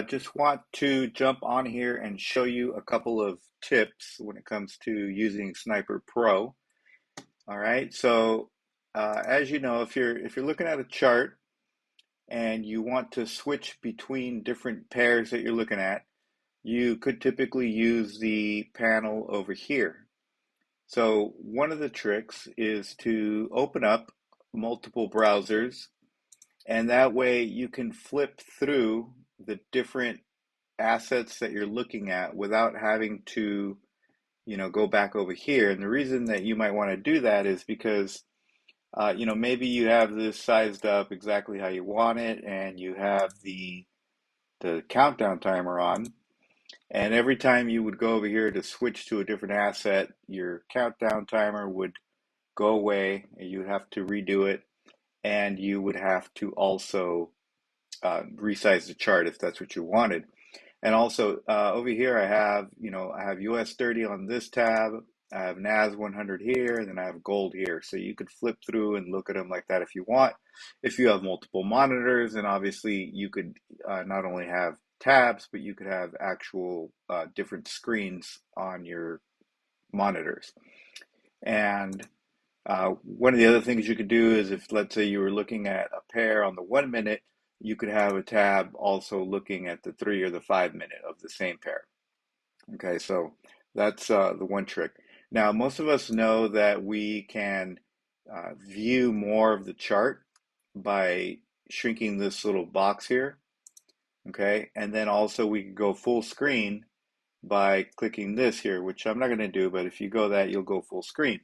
Just want to jump on here and show you a couple of tips when it comes to using Sniper Pro. All right, so as you know, if you're looking at a chart and you want to switch between different pairs that you're looking at, you could typically use the panel over here. So one of the tricks is to open up multiple browsers, and that way you can flip through the different assets that you're looking at without having to, go back over here. And the reason that you might want to do that is because, maybe you have this sized up exactly how you want it, and you have the countdown timer on. And every time you would go over here to switch to a different asset, your countdown timer would go away, and you have to redo it, and you would have to also resize the chart if that's what you wanted. And also over here, I have US 30 on this tab. I have NAS 100 here, and then I have gold here. So you could flip through and look at them like that if you want. If you have multiple monitors, and obviously you could not only have tabs, but you could have actual different screens on your monitors. And one of the other things you could do is if, let's say, you were looking at a pair on the 1 minute, you could have a tab also looking at the 3 or the 5 minute of the same pair. Okay, so that's the one trick. Now, most of us know that we can view more of the chart by shrinking this little box here. Okay, and then also we can go full screen by clicking this here, which I'm not going to do, but if you go that, you'll go full screen.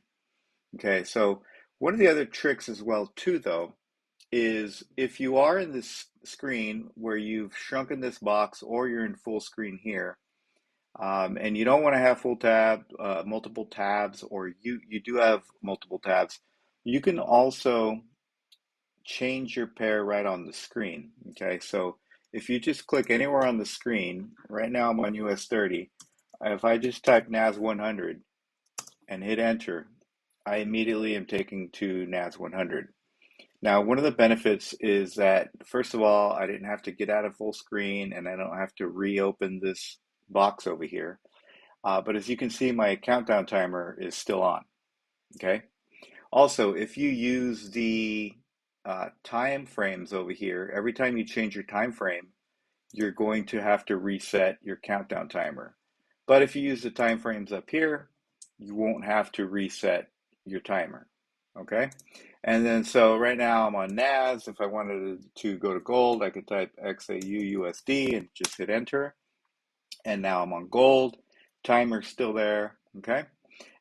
Okay, so one of the other tricks as well too, though, is if you are in this screen where you've shrunken this box or you're in full screen here, and you don't want to have multiple tabs, or you do have multiple tabs, you can also change your pair right on the screen. Okay, so if you just click anywhere on the screen, right now I'm on US 30, if I just type NAS 100 and hit enter, I immediately am taken to NAS 100. Now, one of the benefits is that, first of all, I didn't have to get out of full screen, and I don't have to reopen this box over here. But as you can see, my countdown timer is still on. Okay. Also, if you use the time frames over here, every time you change your time frame, you're going to have to reset your countdown timer. But if you use the time frames up here, you won't have to reset your timer. Okay. And then so right now I'm on NAS. If I wanted to go to gold, I could type XAUUSD and just hit enter. And now I'm on gold. Timer's still there. Okay.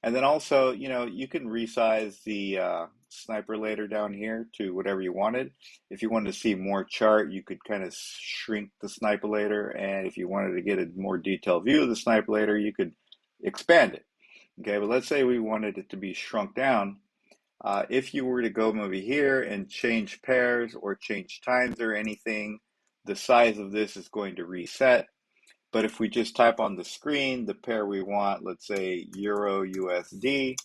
And then also, you can resize the sniper later down here to whatever you wanted. If you wanted to see more chart, you could kind of shrink the sniper later. And if you wanted to get a more detailed view of the sniper later, you could expand it. Okay, but let's say we wanted it to be shrunk down. If you were to go over here and change pairs or change times or anything, the size of this is going to reset. But if we just type on the screen the pair we want, let's say Euro USD,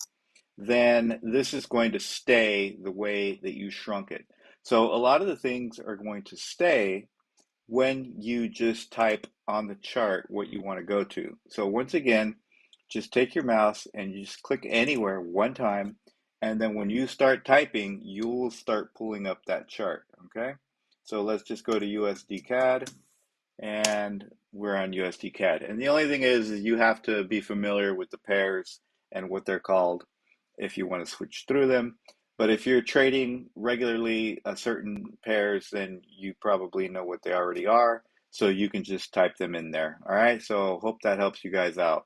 then this is going to stay the way that you shrunk it. So a lot of the things are going to stay when you just type on the chart what you want to go to. So once again, just take your mouse and you just click anywhere one time, and then when you start typing, you will start pulling up that chart, okay? So let's just go to USD CAD, and we're on USD CAD. And the only thing is you have to be familiar with the pairs and what they're called if you want to switch through them. But if you're trading regularly certain pairs, then you probably know what they already are. So you can just type them in there. All right. So hope that helps you guys out.